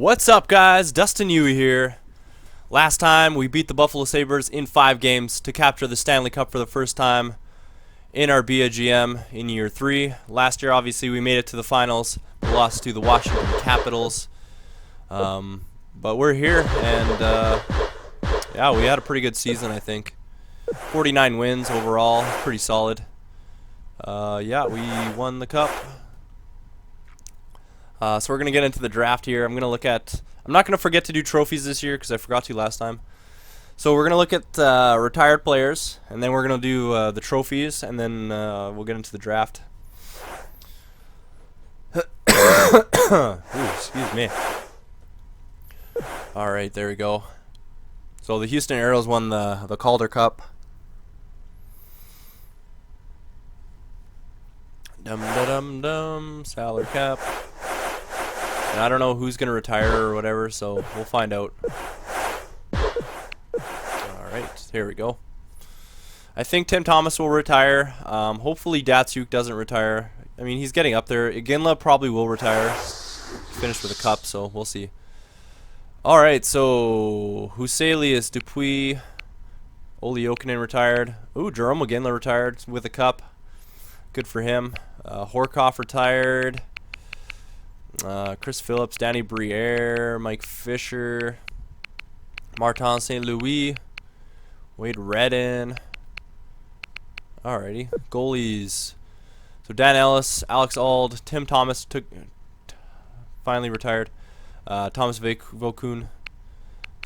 What's up, guys? Dustin Yewy here. Last time we beat the Buffalo Sabres in 5 games to capture the Stanley Cup for the first time in our BAGM in year 3. Last year, obviously, we made it to the finals. We lost to the Washington Capitals. But we're here, and yeah, we had a pretty good season, I think. 49 wins overall, pretty solid. Yeah, we won the cup. So we're going to get into the draft here. I'm not going to forget to do trophies this year because I forgot to last time. So we're going to look at retired players, and then we're going to do the trophies, and then we'll get into the draft. Ooh, excuse me. All right, there we go. So the Houston Aeros won the Calder Cup. Dum-da-dum-dum, salary cap. And I don't know who's going to retire or whatever, so we'll find out. Alright, here we go. I think Tim Thomas will retire. Hopefully Datsuk doesn't retire. I mean, he's getting up there. Iginla probably will retire. Finished with a cup, so we'll see. Alright, so Huselius, Dupuis, Olli Jokinen retired. Ooh, Jerome Iginla retired with a cup. Good for him. Horkoff retired. Chris Phillips, Danny Briere, Mike Fisher, Martin St. Louis, Wade Redden. Alrighty, goalies. So Dan Ellis, Alex Auld, Tim Thomas finally retired. Thomas Vokun.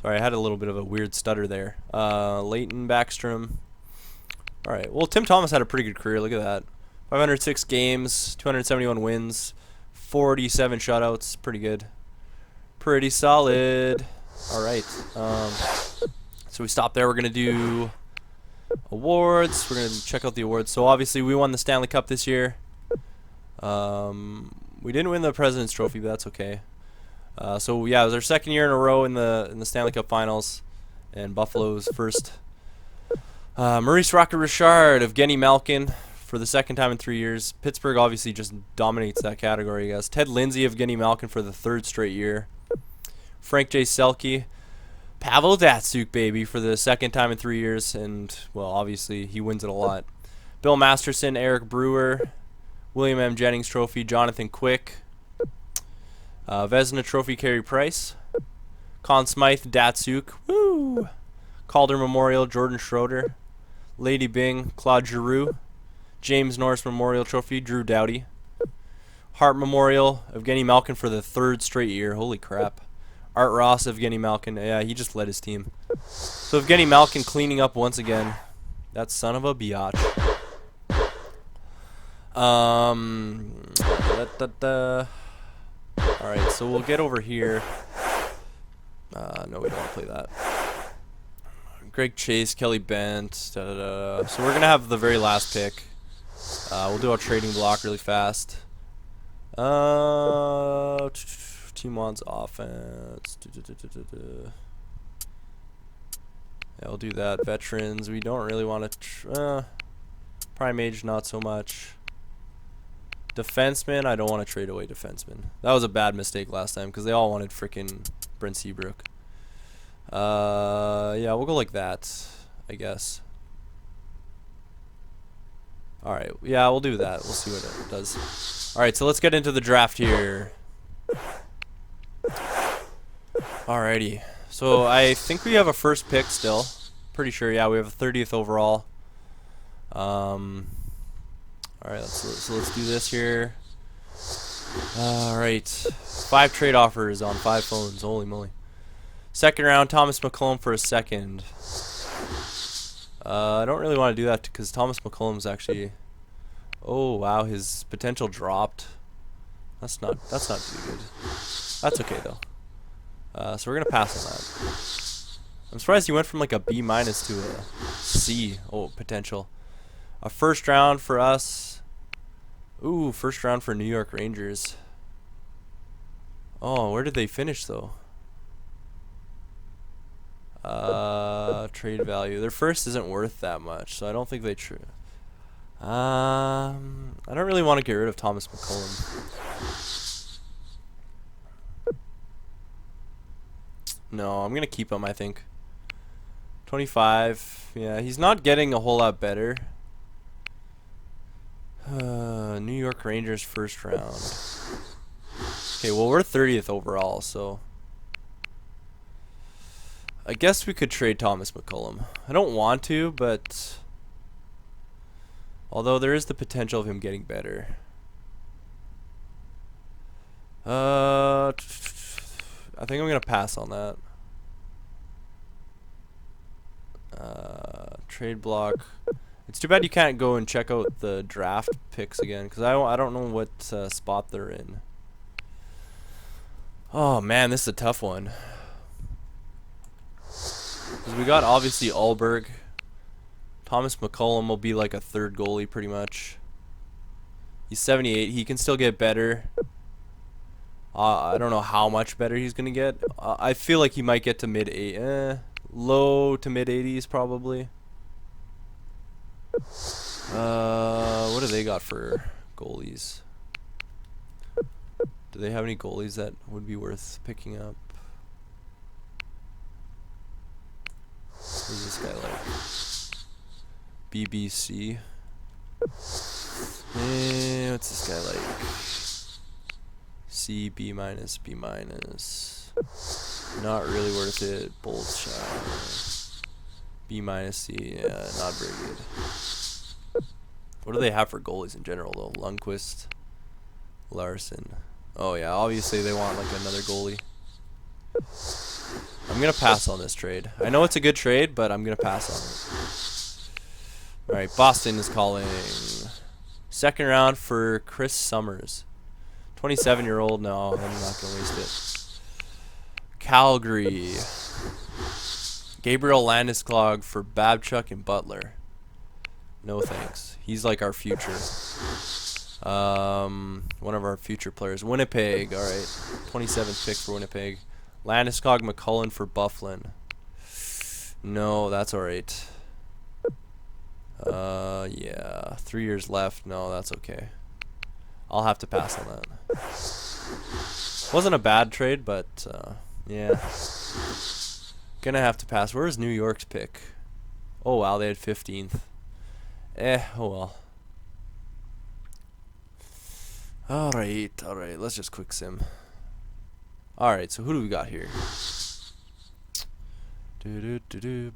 Sorry, I had a little bit of a weird stutter there. Leighton Backstrom. Alright, well, Tim Thomas had a pretty good career. Look at that. 506 games, 271 wins. 47 shutouts, pretty good, pretty solid. All right, so we stop there. We're gonna do awards. We're gonna check out the awards. So obviously we won the Stanley Cup this year. We didn't win the President's Trophy, but that's okay. So yeah, it was our second year in a row in the Stanley Cup Finals, and Buffalo's first. Maurice Rocket-Richard, Evgeny Malkin. For the second time in 3 years. Pittsburgh obviously just dominates that category, I guess. Ted Lindsay, Evgeny Malkin for the 3rd straight year. Frank J. Selke. Pavel Datsuk, baby, for the 2nd time in 3 years. And, well, obviously he wins it a lot. Bill Masterson, Eric Brewer. William M. Jennings Trophy, Jonathan Quick. Vezina Trophy, Carey Price. Conn Smythe, Datsuk. Woo! Calder Memorial, Jordan Schroeder. Lady Byng, Claude Giroux. James Norris Memorial Trophy, Drew Doughty. Hart Memorial, Evgeny Malkin for the 3rd straight year. Holy crap. Art Ross, Evgeny Malkin. Yeah, he just led his team. So Evgeny Malkin cleaning up once again. That son of a biatch. Alright, so we'll get over here. No, we don't want to play that. Greg Chase, Kelly Bent. So we're going to have the very last pick. We'll do our trading block really fast. Team wants offense. Yeah, we'll do that. Veterans, we don't really want to. Prime age, not so much. Defenseman, I don't want to trade away defenseman. That was a bad mistake last time because they all wanted freaking Brent Seabrook. Yeah, we'll go like that, I guess. Alright, yeah, we'll do that. We'll see what it does. Alright, so let's get into the draft here. Alrighty. So I think we have a first pick still. Pretty sure, yeah, we have a 30th overall. Alright, so let's do this here. Alright. 5 trade offers on 5 phones. Holy moly. 2nd round, Thomas McCollum for a 2nd. I don't really want to do that because Thomas McCollum's actually. Oh wow, his potential dropped. That's not too good. That's okay though. So we're gonna pass on that. I'm surprised he went from like a B- to a C. Oh, potential. A 1st round for us. Ooh, 1st round for New York Rangers. Oh, where did they finish though? Trade value. Their 1st isn't worth that much, so I don't think they I don't really want to get rid of Thomas McCollum. No, I'm gonna keep him. I think 25. Yeah, he's not getting a whole lot better. New York Rangers first round. Okay, well we're 30th overall, so I guess we could trade Thomas McCollum. I don't want to, but although there is the potential of him getting better. I think I'm gonna pass on that. Trade block. It's too bad you can't go and check out the draft picks again, because I don't know what spot they're in. Oh man, this is a tough one. 'Cause we got obviously Allberg. Thomas McCollum will be like a third goalie pretty much. He's 78. He can still get better. I don't know how much better he's gonna get. I feel like he might get to low to mid 80s probably. What do they got for goalies? Do they have any goalies that would be worth picking up? Who's this guy like? BBC. What's this guy like? C, B minus, B minus. Not really worth it. Bold shot. B minus, C. Yeah, not very good. What do they have for goalies in general though? Lundqvist, Larson. Oh yeah, obviously they want like another goalie. I'm gonna pass on this trade. I know it's a good trade, but I'm gonna pass on it. Alright, Boston is calling. Second round for Chris Summers. 27-year-old. No, I'm not gonna waste it. Calgary. Gabriel Landeskog for Babchuk and Butler. No thanks. He's like our future. One of our future players. Winnipeg. All right. 27th pick for Winnipeg. Landeskog, McCullen for Bufflin. No, that's all right. Yeah. 3 years left. No, that's okay. I'll have to pass on that. Wasn't a bad trade, but yeah. Gonna have to pass. Where's New York's pick? Oh wow, they had 15th. Oh well. Alright, let's just quick sim. Alright, so who do we got here?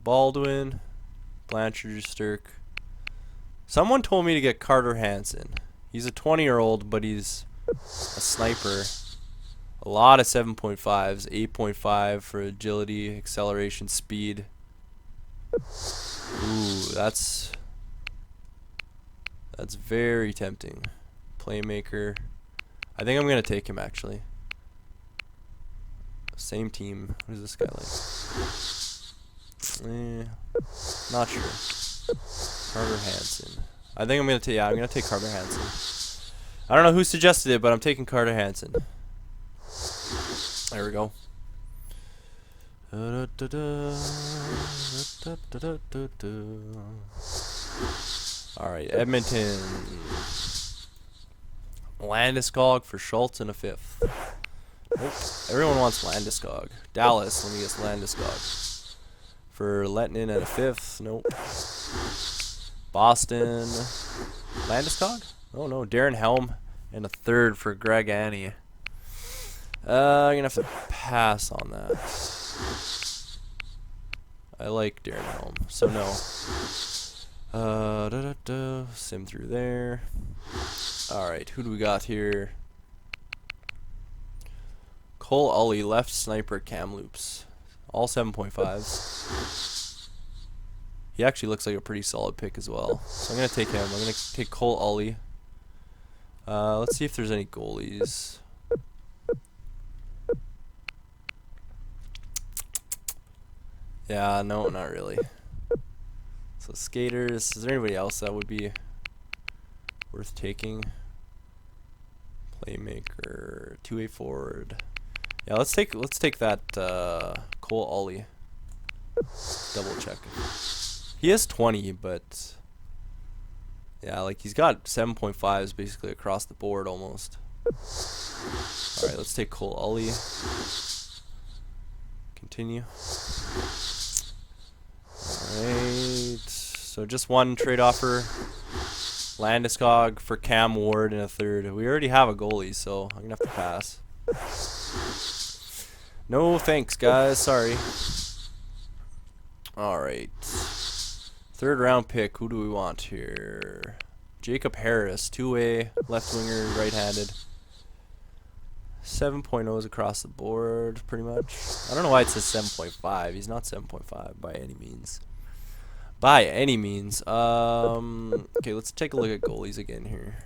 Baldwin, Blanchard, Sturk. Someone told me to get Carter Hansen. He's a 20-year-old, but he's a sniper. A lot of 7.5s, 8.5 for agility, acceleration, speed. Ooh, that's very tempting. Playmaker. I think I'm gonna take him actually. Same team. What is this guy like? Not sure. Carter Hansen. I think I'm gonna take. Yeah, I'm gonna take Carter Hansen. I don't know who suggested it, but I'm taking Carter Hansen. There we go. Alright, Edmonton. Landeskog for Schultz in a 5th. Nope. Everyone wants Landeskog. Dallas, let me guess Landeskog. For Lettinen at a 5th. Nope. Boston. Landeskog? Oh no, Darren Helm and a 3rd for Greg Annie. I'm gonna have to pass on that. I like Darren Helm, so no. Sim through there. Alright, who do we got here? Cole Ully, left sniper, Kamloops. All 7.5s. He actually looks like a pretty solid pick as well. So I'm going to take him. I'm going to take Cole Ully. Let's see if there's any goalies. Yeah, no, not really. So skaters. Is there anybody else that would be worth taking? Playmaker, 2-way forward. Yeah, let's take that Cole Ully. Double check. He is 20, but yeah, like he's got 7.5s basically across the board almost. All right, let's take Cole Ully. Continue. Alright. So just one trade offer. Landeskog for Cam Ward in a third. We already have a goalie, so I'm going to have to pass. No thanks, guys. Sorry. Alright. Third round pick. Who do we want here? Jacob Harris. Two-way, left winger, right-handed. 7.0s across the board, pretty much. I don't know why it says 7.5. He's not 7.5 by any means. By any means. Okay, let's take a look at goalies again here.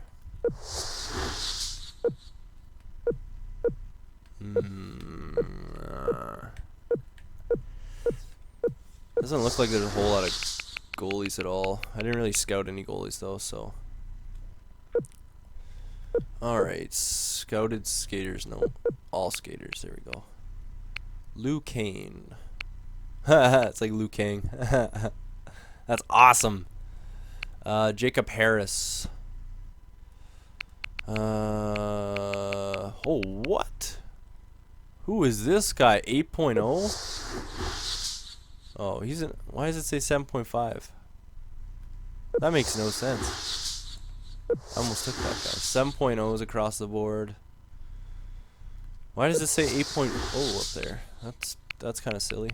Doesn't look like there's a whole lot of goalies at all. I didn't really scout any goalies though, so. Alright, scouted skaters. No, all skaters. There we go. Liu Kane. It's like Liu Kang. That's awesome. Jacob Harris. Oh, what? Who is this guy? 8.0? Oh, he's in. Why does it say 7.5? That makes no sense. I almost took that guy. 7.0s across the board. Why does it say 8.0 up there? That's kind of silly.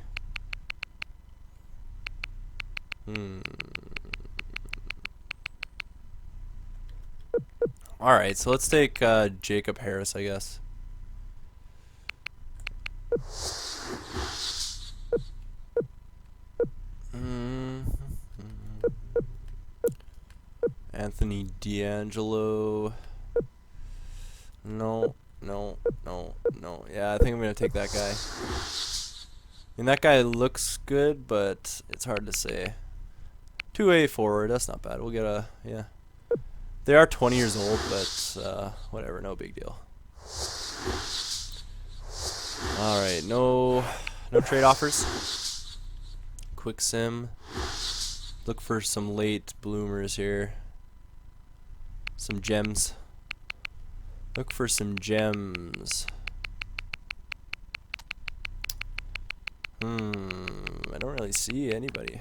Alright, so let's take Jacob Harris, I guess. Anthony D'Angelo. No. Yeah, I think I'm going to take that guy. I mean, that guy looks good, but it's hard to say. 2A forward, that's not bad. We'll get a, yeah. They are 20 years old, but whatever, no big deal. Alright, no trade offers. Quick sim. Look for some late bloomers here. Some gems. Look for some gems. I don't really see anybody.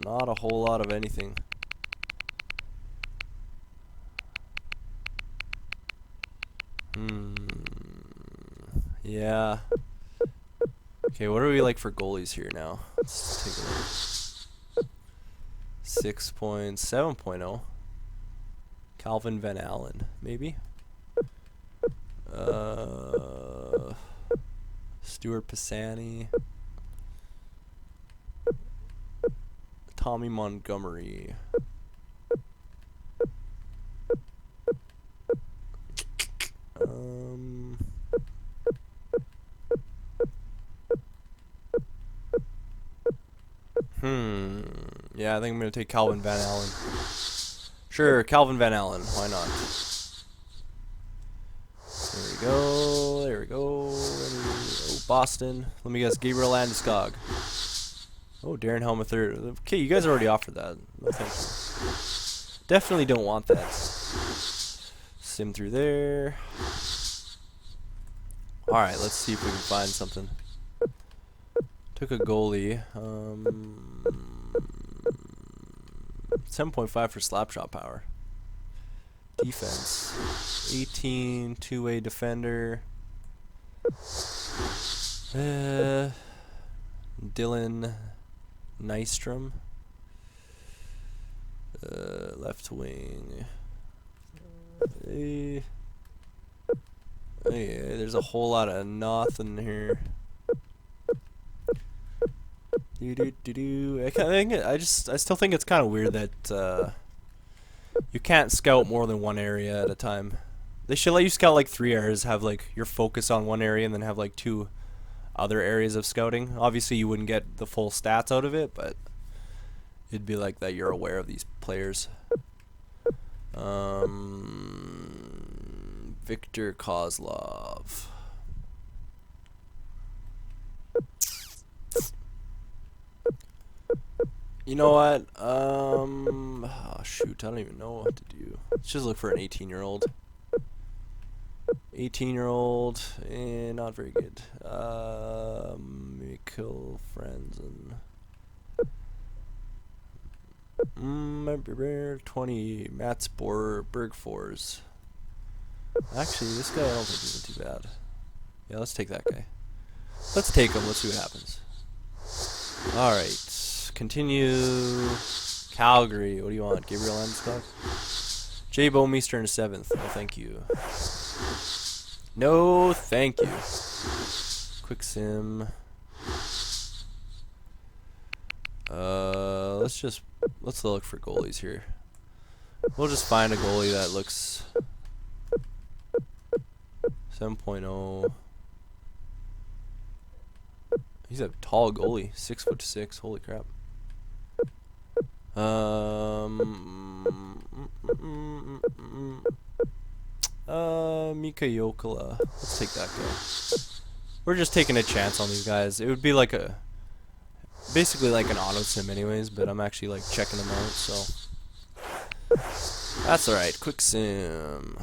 Not a whole lot of anything. Yeah. Okay, what are we like for goalies here now? Let's take a look. 6.7.0. Calvin Van Allen, maybe? Stuart Pisani. Tommy Montgomery. Yeah, I think I'm going to take Calvin Van Allen. Sure, Calvin Van Allen. Why not? There we go. There we go. Oh, Boston. Let me guess. Gabriel Landeskog. Oh, Darren Helm III. Okay, you guys already offered that. No thank you. Definitely don't want that. Sim through there. Alright, let's see if we can find something. Took a goalie. 7.5 for slapshot power. Defense. 18, two-way defender. Dylan Nystrom. Left wing. Yeah, there's a whole lot of nothing here. I still think it's kind of weird that you can't scout more than one area at a time. They should let you scout like 3 areas, have like your focus on one area, and then have like 2 other areas of scouting. Obviously, you wouldn't get the full stats out of it, but it'd be like that you're aware of these players. Victor Kozlov. You know what? Oh shoot, I don't even know what to do. Let's just look for an 18-year-old. 18-year-old, not very good. Mikkel Franzen. 20 Mats Bergfors. Actually, this guy I don't think isn't too bad. Yeah, let's take that guy. Let's take him. Let's see what happens. All right, continue. Calgary. What do you want? Gabriel Landeskog? Jay Bomeister in 7th. No, thank you. No, thank you. Quick sim. Let's look for goalies here. We'll just find a goalie that looks 7.0. He's a tall goalie, 6'6". Holy crap. Mika Jokela. Let's take that guy. We're just taking a chance on these guys. It would be like basically like an auto sim anyways, but I'm actually like checking them out, so that's alright. Quick sim.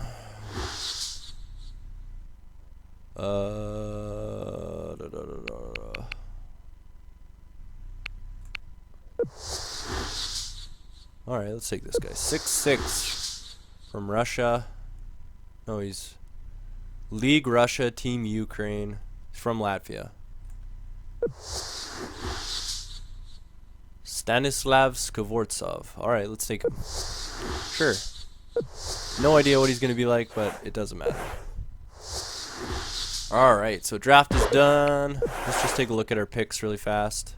Alright, let's take this guy. 6'6" from Russia. No, he's League Russia, Team Ukraine. He's from Latvia. Stanislav Skvortsov. Alright, let's take him. Sure. No idea what he's going to be like, but it doesn't matter. Alright, so draft is done. Let's just take a look at our picks really fast.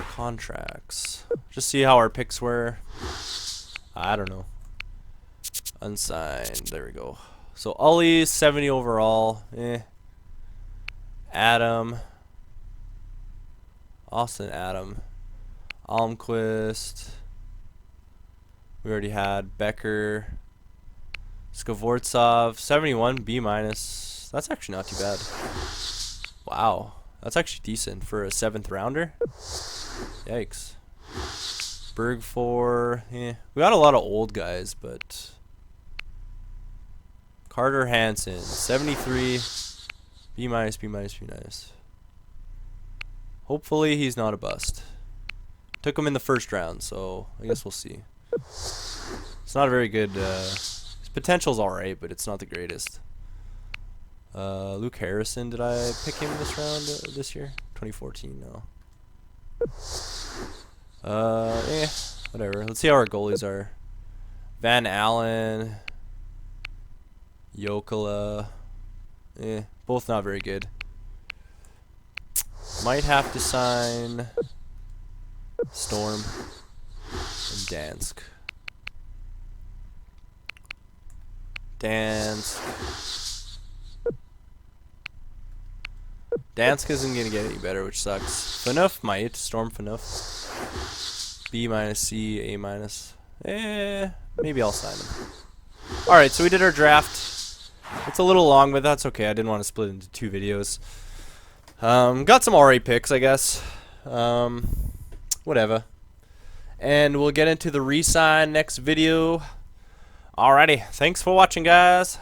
Contracts. Just see how our picks were. I don't know. Unsigned. There we go. So Ollie, 70 overall. Adam. Austin Adam. Almquist. We already had Becker. Skvortsov, 71, B-. That's actually not too bad. Wow. That's actually decent for a 7th rounder. Yikes. Berg 4. We got a lot of old guys, but Carter Hansen, 73, B-, B-. Hopefully he's not a bust. Took him in the 1st round, so I guess we'll see. It's not a very good. His potential's alright, but it's not the greatest. Luke Harrison, did I pick him this round this year? 2014, no. Whatever. Let's see how our goalies are. Van Allen, Jokela, both not very good. Might have to sign Storm and Dansk. Dansk isn't going to get any better, which sucks. Phaneuf might. Storm Phaneuf. B-, C, A-. Maybe I'll sign him. Alright, so we did our draft. It's a little long, but that's okay. I didn't want to split it into 2 videos. Got some alright picks, I guess. Whatever. And we'll get into the re-sign next video. Alrighty. Thanks for watching, guys.